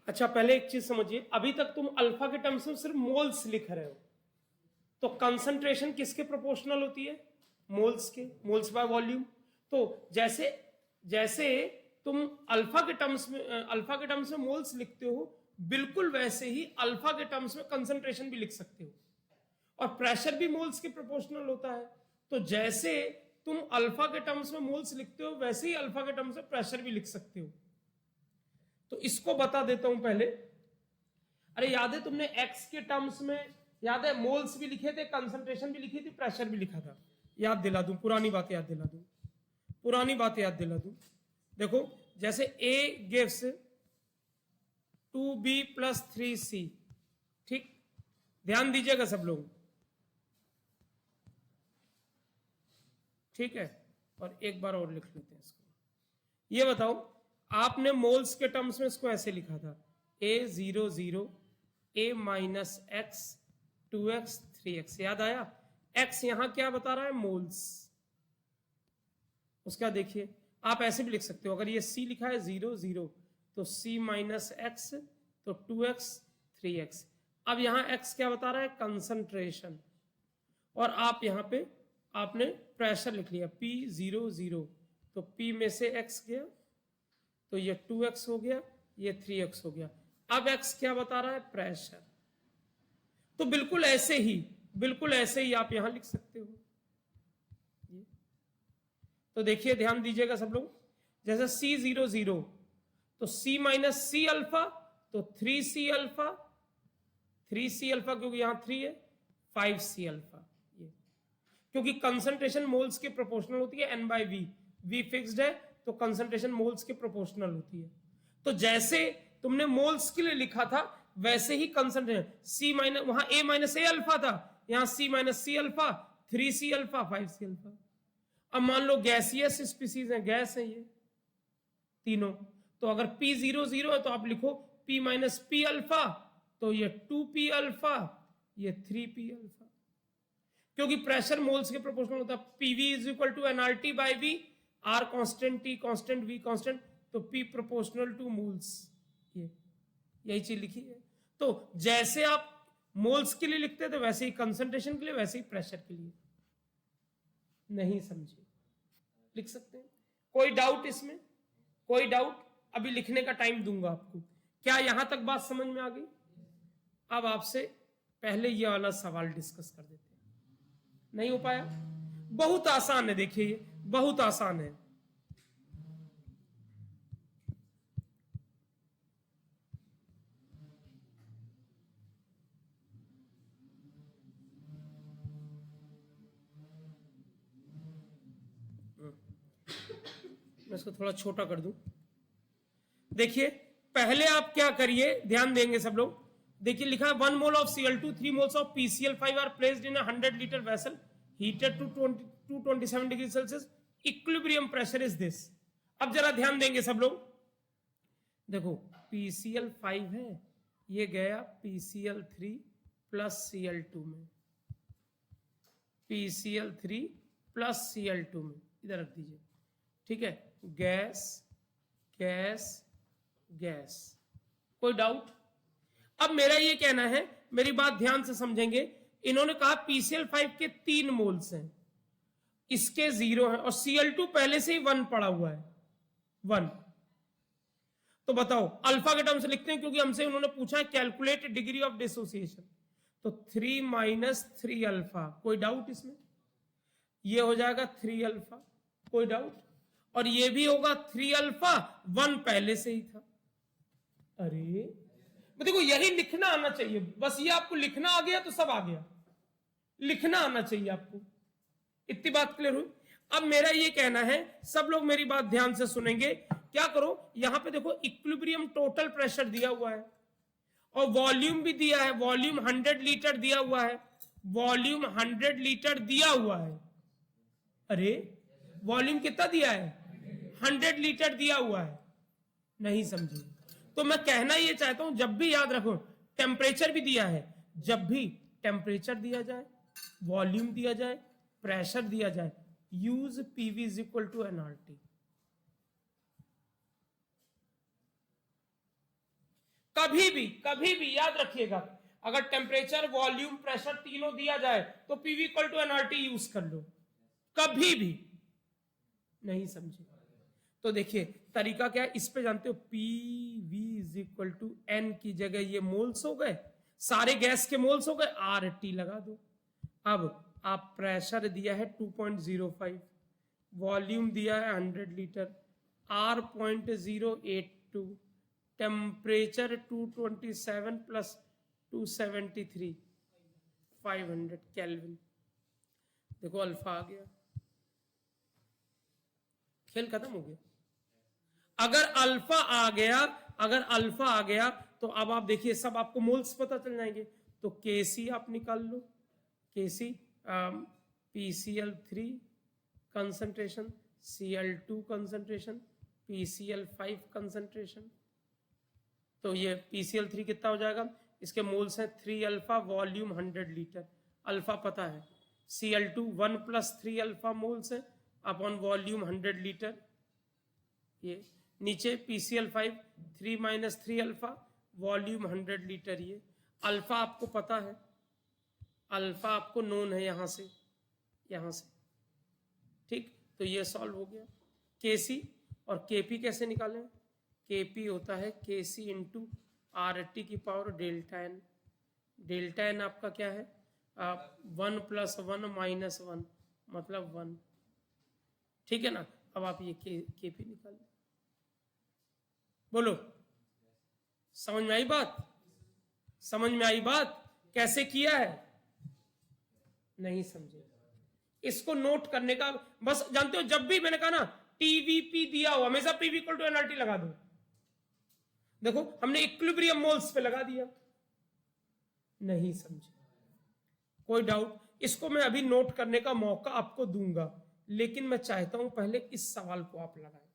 अच्छा, पहले एक चीज समझिए, अभी तक तुम अल्फा के टर्म्स में सिर्फ मोल्स लिख रहे हो, तो कंसंट्रेशन किसके प्रोपोर्शनल होती है? मोल्स के, मोल्स बाय वॉल्यूम। तो जैसे जैसे तुम अल्फा के टर्म्स में मोल्स लिखते हो, बिल्कुल वैसे ही अल्फा के टर्म्स में कंसंट्रेशन भी लिख सकते हो, और प्रेशर भी मोल्स के प्रोपोर्शनल होता है। तो जैसे तुम अल्फा के टर्म्स में मोल्स लिखते हो, वैसे ही अल्फा के टर्म्स में प्रेशर भी लिख सकते हो। तो इसको बता देता हूं पहले। अरे याद है तुमने एक्स के टर्म्स में, याद है मोल्स भी लिखे थे, कंसंट्रेशन भी लिखी थी, प्रेशर भी लिखा था। याद दिला दूं, पुरानी बात याद दिला दूं, पुरानी बात याद दिला दूं। देखो, जैसे ए गिव्स 2b + 3c, ठीक, ध्यान दीजिएगा सब लोग, ठीक है। और एक बार और लिख लेते हैं इसको। ये बताओ, आपने मोल्स के टर्म्स में इसको ऐसे लिखा था, A00 A - x 2x 3x, याद आया? x यहां क्या बता रहा है? मोल्स। उसका देखिए, आप ऐसे भी लिख सकते हो, अगर ये c लिखा है 0 तो c - x तो 2x 3x। अब यहां x क्या बता रहा है? कंसंट्रेशन। और आप यहां पे आपने प्रेशर लिख लिया P00, तो P में से x गया, तो ये 2x हो गया, ये 3x हो गया। अब x क्या बता रहा है? प्रेशर। तो बिल्कुल ऐसे ही आप यहां लिख सकते हो। तो देखिए, ध्यान दीजिएगा सब लोग, जैसे C00 तो C - C अल्फा तो 3C अल्फा, 3C अल्फा क्योंकि यहां 3 है, 5C अल्फा। ये क्योंकि कंसंट्रेशन मोल्स के प्रोपोर्शनल होती है N/V, V फिक्स्ड है, तो कंसंट्रेशन मोल्स के प्रोपोर्शनल होती है। तो जैसे तुमने मोल्स के लिए लिखा था, वैसे ही कंसंट्रेशन वहां A - A अल्फा था, यहां C - C alpha, 3C alpha, 5C alpha. अब मान लो गैसियस स्पीसीज है, गैस है ये तीनों, तो अगर P00 है तो आप लिखो P - P अल्फा, तो ये 2P अल्फा, ये 3P अल्फा, क्योंकि प्रेशर मोल्स के प्रोपोर्शनल होता है। PV = nRT/V, R constant, T constant, V constant, तो P प्रोपोर्शनल टू मोल्स। ये यही चीज लिखी है। तो जैसे आप मोल्स के लिए लिखते थे, वैसे ही कंसंट्रेशन के लिए, वैसे ही प्रेशर के लिए। नहीं समझे? लिख सकते हैं। कोई डाउट इसमें? कोई डाउट? अभी लिखने का टाइम दूंगा आपको। क्या यहां तक बात समझ में आ गई? अब आपसे पहले ये वाला सवाल डिस्कस कर देते हैं। नहीं हो पाया? बहुत आसान है, देखिए ये बहुत आसान है। मैं इसको थोड़ा छोटा कर दूं। देखिए, पहले आप क्या करिए, ध्यान देंगे सब लोग। देखिए, लिखा है 1 mole of Cl2, 3 moles of PCl5 are placed in 100 litre vessel heated to 227 degree Celsius, equilibrium pressure is this. अब जरा ध्यान देंगे सब लोग। देखो, PCl5 है, ये गया PCl3 प्लस Cl2 में, PCl3 प्लस Cl2 में, इधर रख दीजिए, ठीक है। Gas gas gas. कोई डाउट? अब मेरा ये कहना है, मेरी बात ध्यान से समझेंगे। इन्होंने कहा PCl5 के 3 मोल्स हैं, इसके 0 है, और Cl2 पहले से ही 1 पड़ा हुआ है, 1। तो बताओ, अल्फा के टर्म से लिखते हैं, क्योंकि हमसे उन्होंने पूछा है कैलकुलेट डिग्री ऑफ डिसोसिएशन। तो 3 - 3 अल्फा। कोई डाउट इसमें? ये हो जाएगा 3 अल्फा। कोई डाउट? और ये भी होगा 3 अल्फा, 1 पहले से ही था। अरे देखो, यही लिखना आना चाहिए बस। ये आपको लिखना आ गया तो सब आ गया। लिखना आना चाहिए आपको। इतनी बात क्लियर हुई? अब मेरा ये कहना है, सब लोग मेरी बात ध्यान से सुनेंगे। क्या करो, यहां पे देखो, इक्विलिब्रियम टोटल प्रेशर दिया हुआ है, और वॉल्यूम भी दिया है। वॉल्यूम 100 लीटर दिया हुआ है, वॉल्यूम 100 लीटर दिया हुआ है। अरे वॉल्यूम कितना दिया है? 100 लीटर दिया हुआ है। नहीं समझे? तो मैं कहना ये चाहता हूं, जब भी याद रखो, टेम्परेचर भी दिया है। जब भी टेम्परेचर दिया जाए, वॉल्यूम दिया जाए, प्रेशर दिया जाए, यूज PV = nRT। कभी भी याद रखिएगा, अगर टेम्परेचर, वॉल्यूम, प्रेशर तीनों दिया जाए तो PV equal to NRT use कर लो, कभी भी। नहीं समझे तो देखिए तरीका क्या है, इस पे जानते हो, PV is equal to N की जगह ये मोल्स हो गए, सारे गैस के मोल्स हो गए, आर टी लगा दो। अब आप प्रेशर दिया है 2.05, वॉल्यूम दिया है 100 litre, R 0.082, temperature 227 plus 273, 500 kelvin. देखो अल्फा आ गया, खेल खत्म हो गया। अगर अल्फा आ गया, अगर अल्फा आ गया तो अब आप देखिए सब आपको मोल्स पता चल जाएंगे। तो केसी आप निकाल लो, केसी PCl3 concentration, Cl2 concentration, PCl5 concentration. तो ये PCl3 कितना हो जाएगा, इसके मोल्स हैं 3 अल्फा, वॉल्यूम 100 लीटर, अल्फा पता है। Cl2 1 प्लस 3 अल्फा मोल्स है अपॉन वॉल्यूम 100 लीटर। ये नीचे PCl5 3 minus 3 alpha, volume 100 litre. ये अल्फा आपको पता है, अल्फा आपको नोन है यहां से, यहां से, ठीक। तो ये सॉल्व हो गया। केसी और केपी कैसे निकालें, केपी होता है केसी इंटू आर टी की power delta N. Delta N आपका क्या है, 1 प्लस 1 माइनस 1 मतलब 1, ठीक है ना। अब आप ये केपी निकालें, बोलो समझ में आई बात, समझ में आई बात, कैसे किया है, नहीं समझे। इसको नोट करने का बस जानते हो, जब भी मैंने कहा ना टीवीपी दिया हो हमेशा पीवी इक्वल टू एनआरटी लगा दो। देखो हमने इक्विलिब्रियम मोल्स पे लगा दिया, नहीं समझे, कोई डाउट। इसको मैं अभी नोट करने का मौका आपको दूंगा, लेकिन मैं चाहता हूं पहले इस सवाल को आप लगाएं,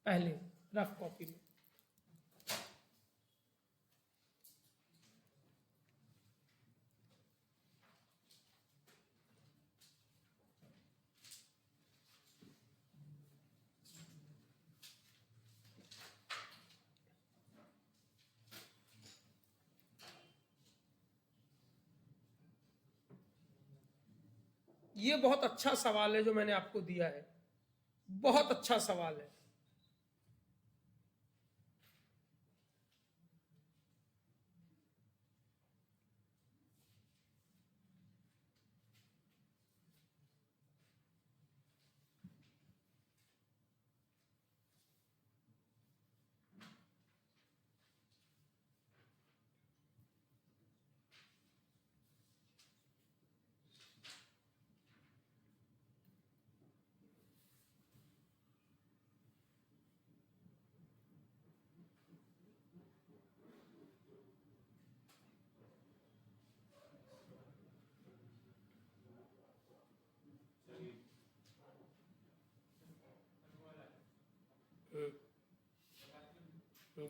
पहले रफ कॉपी में। ये बहुत अच्छा सवाल है जो मैंने आपको दिया है, बहुत अच्छा सवाल है।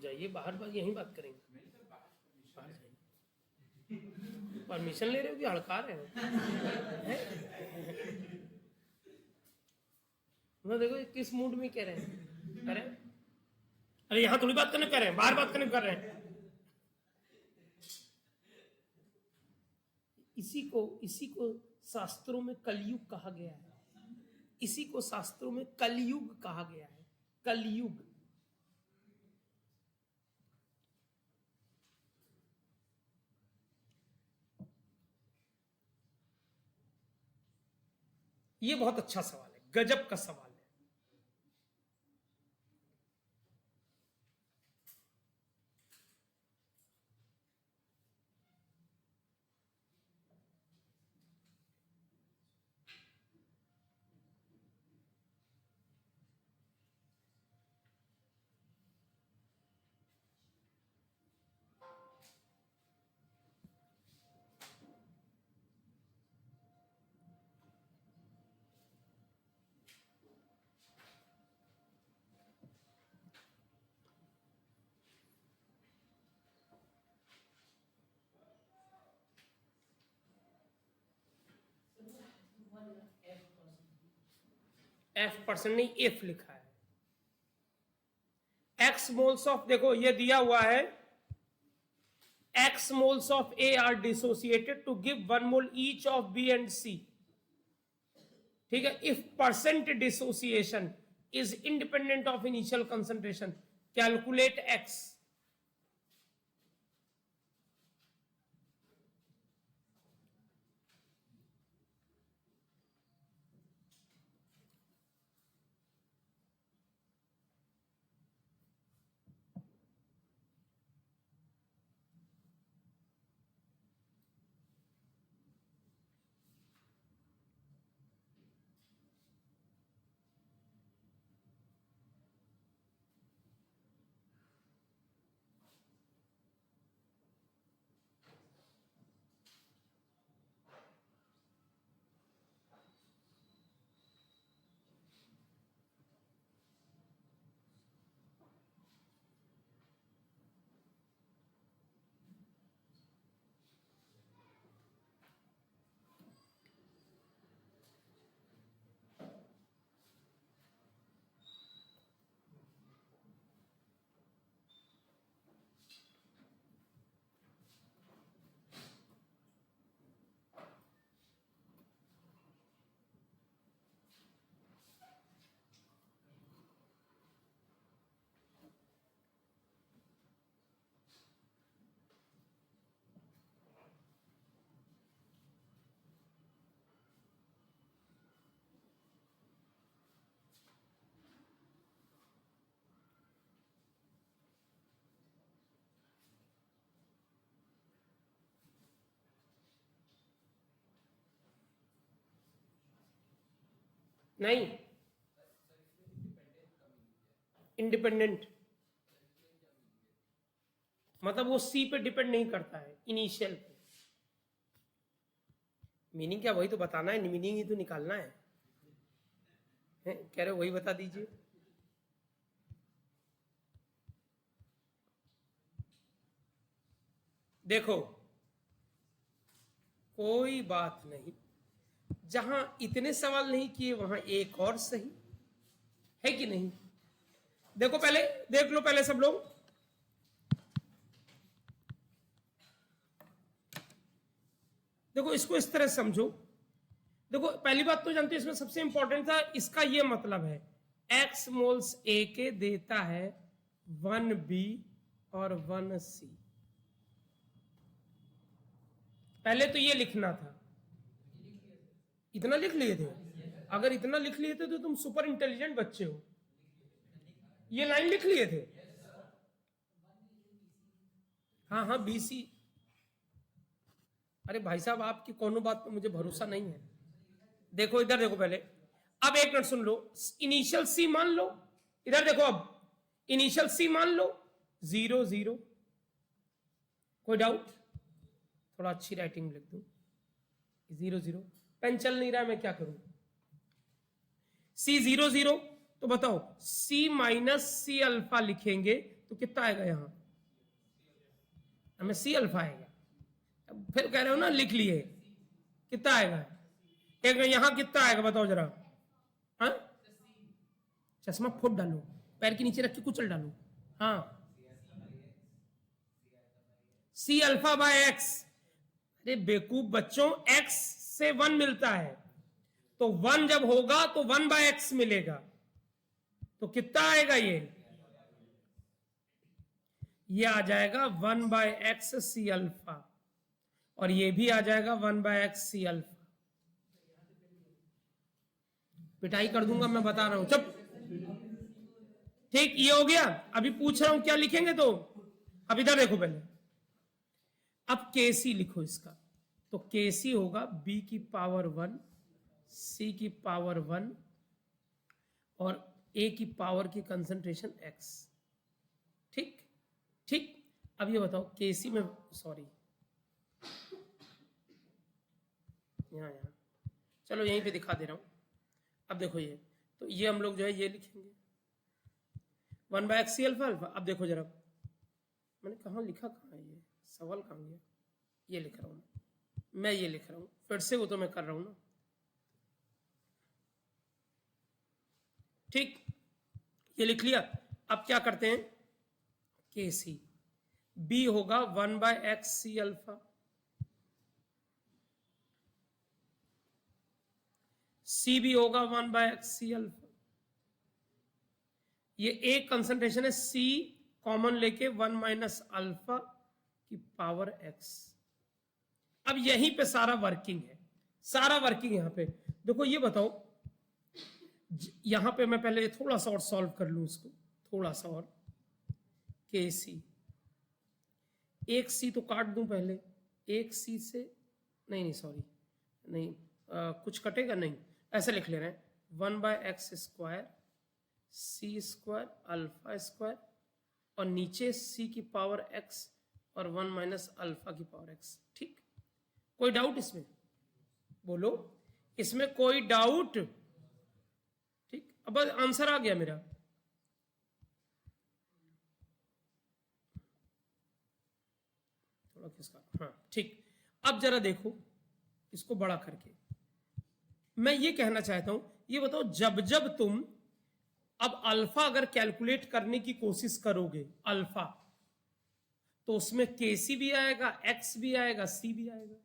जाइए बाहर, बात यहीं बात करेंगे, बाहर जाइए। परमिशन ले रहे हो कि हड़का रहे हो, देखो किस मूड में कह रहे हैं, अरे अरे यहां थोड़ी बात करने कर रहे हैं, बाहर बात करने कर रहे हैं। इसी को शास्त्रों में कलयुग कहा गया है, इसी को शास्त्रों में कलयुग कहा गया है, कलयुग। ये बहुत अच्छा सवाल है, गजब का सवाल है। F% नहीं, F लिखा है, x मोल्स ऑफ, देखो ये दिया हुआ है, x moles of A are dissociated to give 1 mole each of B and C. ठीक है, if percent dissociation is independent of initial concentration, calculate X. नहीं, इंडिपेंडेंट मतलब वो सी पे डिपेंड नहीं करता है, इनिशियल पे। मीनिंग क्या, वही तो बताना है, मीनिंग ही तो निकालना है, कह रहे वही बता दीजिए। देखो कोई बात नहीं, जहां इतने सवाल नहीं किए वहां एक और सही है कि नहीं। देखो पहले देख लो, पहले सब लोग देखो इसको इस तरह समझो। देखो पहली बात तो जानते हो, इसमें सबसे इंपॉर्टेंट था, इसका ये मतलब है x मोल्स A के देता है 1B और 1C। पहले तो ये लिखना था, इतना लिख लिए थे। अगर इतना लिख लिए थे तो तुम सुपर इंटेलिजेंट बच्चे हो। ये लाइन लिख लिए थे, हाँ हाँ BC। अरे भाई साहब आपकी कोनो बात पे मुझे भरोसा नहीं है। देखो इधर देखो पहले, अब एक मिनट सुन लो, इनिशियल C मान लो, इधर देखो अब इनिशियल C मान लो 0 0। कोई डाउट? थोड़ा अच्छी राइटिंग लिख दूं, 0 0। पेन चल नहीं रहा है, मैं क्या करूं? C 0 0, तो बताओ C माइनस C अल्फा लिखेंगे तो कितना आएगा? यहां हमें C अल्फा आएगा। फिर कह रहे हो ना लिख लिए, कितना आएगा? एक यहां कितना आएगा बताओ जरा। हाँ, चश्मा फुट डालो, पैर के नीचे रख के कुचल डालो। हाँ, C अल्फा बाय एक्स। अरे बेवकूफ बच्चों, x से 1 मिलता है, तो 1 जब होगा तो 1 बाय एक्स मिलेगा, तो कितना आएगा? ये आ जाएगा 1 बाय एक्स C अल्फा, और ये भी आ जाएगा 1 बाय एक्स C अल्फा। पिटाई कर दूंगा मैं, बता रहा हूं, चुप। ठीक, ये हो गया। अभी पूछ रहा हूं क्या लिखेंगे, तो अब इधर देखो पहले, अब KC लिखो इसका, तो KC होगा B की पावर 1 C की पावर 1 और A की पावर की कंसंट्रेशन X। ठीक ठीक, अब ये बताओ KC में, सॉरी यहाँ चलो यहीं पे दिखा दे रहा हूं। अब देखो ये, तो ये हम लोग जो है ये लिखेंगे 1 by X C alpha alpha. अब देखो जरा, मैंने कहाँ लिखा, कहाँ है ये सवाल, कहाँ गया? ये लिख रहा हूँ मैं, ये लिख रहा हूँ फिर से, वो तो मैं कर रहा हूँ ना। ठीक, ये लिख लिया। अब क्या करते हैं, के सी, बी होगा 1/x सी अल्फा, सी भी होगा 1/x सी अल्फा। ये एक कंसंट्रेशन है, सी कॉमन लेके 1 माइनस अल्फा की पावर एक्स। अब यहीं पे सारा वर्किंग है, सारा वर्किंग यहां पे। देखो ये बताओ, यहां पे मैं पहले थोड़ा सा और सॉल्व कर लूं इसको, थोड़ा सा और। के सी, एक सी तो काट दूं पहले, एक सी से नहीं सॉरी नहीं, कुछ कटेगा नहीं, ऐसे लिख ले रहे हैं 1/x स्क्वायर सी स्क्वायर अल्फा स्क्वायर, और नीचे सी की पावर x और 1 माइनस अल्फा की पावर x। ठीक, कोई डाउट इसमें? बोलो, इसमें कोई डाउट? ठीक, अब आंसर आ गया मेरा। थोड़ा किसका, हाँ ठीक। अब जरा देखो इसको बड़ा करके, मैं ये कहना चाहता हूं, ये बताओ जब जब तुम अब अल्फा अगर कैलकुलेट करने की कोशिश करोगे अल्फा, तो उसमें केसी भी आएगा, एक्स भी आएगा, सी भी आएगा।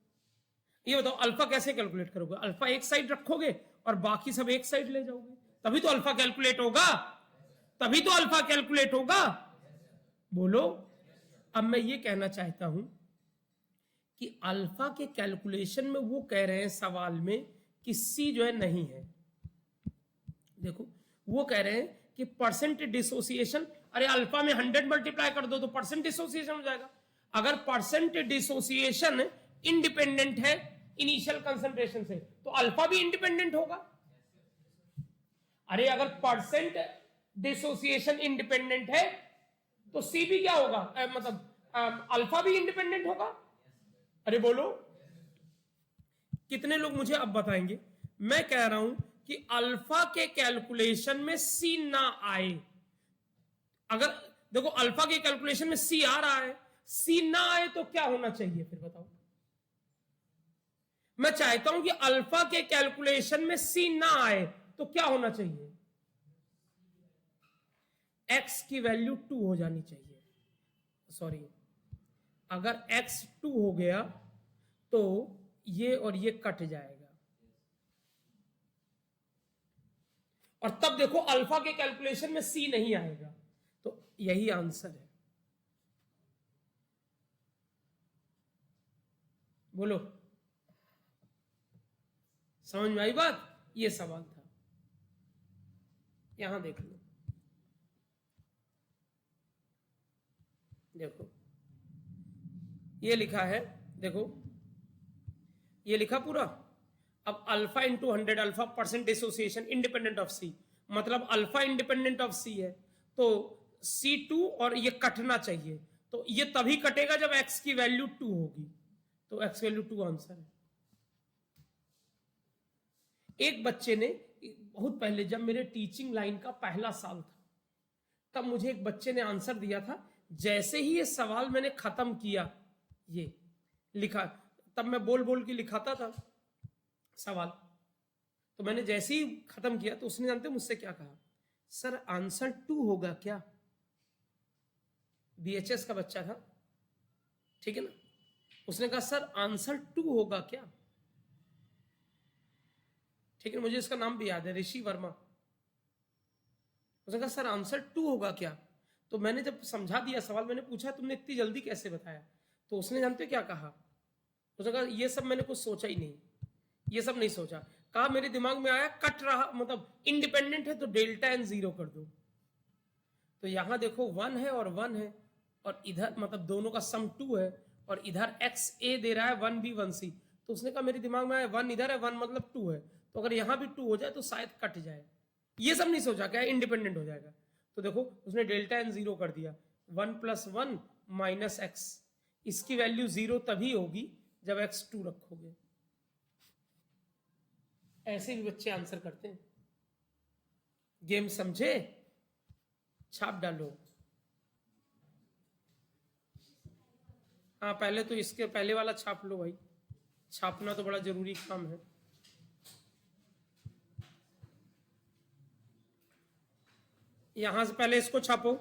ये बताओ अल्फा कैसे कैलकुलेट करोगे? अल्फा एक साइड रखोगे और बाकी सब एक साइड ले जाओगे, तभी तो अल्फा कैलकुलेट होगा, तभी तो अल्फा कैलकुलेट होगा। बोलो। अब मैं ये कहना चाहता हूं कि अल्फा के कैलकुलेशन में वो कह रहे हैं सवाल में कि सी जो है नहीं है। देखो वो कह रहे हैं कि परसेंट डिसोसिएशन, अरे अल्फा में 100 मल्टीप्लाई कर दो तो परसेंट डिसोसिएशन हो जाएगा। अगर परसेंट डिसोसिएशन इंडिपेंडेंट है इनिशियल कंसंट्रेशन से, तो अल्फा भी इंडिपेंडेंट होगा। अरे अगर परसेंट डिसोसिएशन इंडिपेंडेंट है तो सी भी क्या होगा, मतलब अल्फा भी इंडिपेंडेंट होगा। अरे बोलो, कितने लोग मुझे अब बताएंगे? मैं कह रहा हूं कि अल्फा के कैलकुलेशन में सी ना आए। अगर देखो अल्फा के कैलकुलेशन में सी आ रहा है, सी ना आए तो क्या होना चाहिए फिर बताओ? मैं चाहता हूं कि अल्फा के कैलकुलेशन में सी ना आए तो क्या होना चाहिए? एक्स की वैल्यू 2 हो जानी चाहिए। सॉरी, अगर x 2 हो गया तो ये और ये कट जाएगा, और तब देखो अल्फा के कैलकुलेशन में c नहीं आएगा। तो यही आंसर है। बोलो, समझ में आई बात? ये सवाल था, यहां देख लो। देखो ये लिखा है, देखो ये लिखा पूरा। अब alpha into 100, alpha percent dissociation independent of C, मतलब अल्फा इंडिपेंडेंट ऑफ सी है, तो C2 और ये कटना चाहिए। तो ये तभी कटेगा जब x की वैल्यू 2 होगी, तो x वैल्यू 2 आंसर है। एक बच्चे ने बहुत पहले, जब मेरे टीचिंग लाइन का पहला साल था, तब मुझे एक बच्चे ने आंसर दिया था। जैसे ही ये सवाल मैंने खत्म किया, ये लिखा, तब मैं बोल बोल के लिखाता था सवाल, तो मैंने जैसे ही खत्म किया तो उसने जानते मुझसे क्या कहा? सर आंसर 2 होगा क्या? BHS का बच्चा था, ठीक है ना? उसने कहा सर आंसर 2 होगा क्या? ठीक है, मुझे इसका नाम भी याद है, ऋषि वर्मा। उसने कहा सर आंसर 2 होगा क्या? तो मैंने जब समझा दिया सवाल, मैंने पूछा तुमने इतनी जल्दी कैसे बताया? तो उसने जानते क्या कहा? उसने कहा ये सब मैंने कुछ सोचा ही नहीं, ये सब नहीं सोचा। कहा मेरे दिमाग में आया कट रहा, मतलब इंडिपेंडेंट है तो डेल्टा एन 0 कर दो। तो यहां देखो 1 है और 1 है, और इधर मतलब दोनों का सम 2 है, और इधर एक्स ए दे रहा है 1B 1C। तो उसने कहा मेरे दिमाग में आया 1 इधर है, 1 मतलब 2 है, तो अगर यहां भी 2 हो जाए तो शायद कट जाए। ये सब नहीं सोचा, क्या इंडिपेंडेंट हो जाएगा। तो देखो उसने डेल्टा एन 0 कर दिया, 1 + 1 माइनस एक्स, इसकी वैल्यू 0 तभी होगी जब x 2 रखोगे। ऐसे भी बच्चे आंसर करते हैं। गेम समझे? छाप डालो। हाँ पहले तो इसके पहले वाला छाप लो भाई, छापना तो बड़ा जरूरी काम है। यहां से पहले इसको छापो।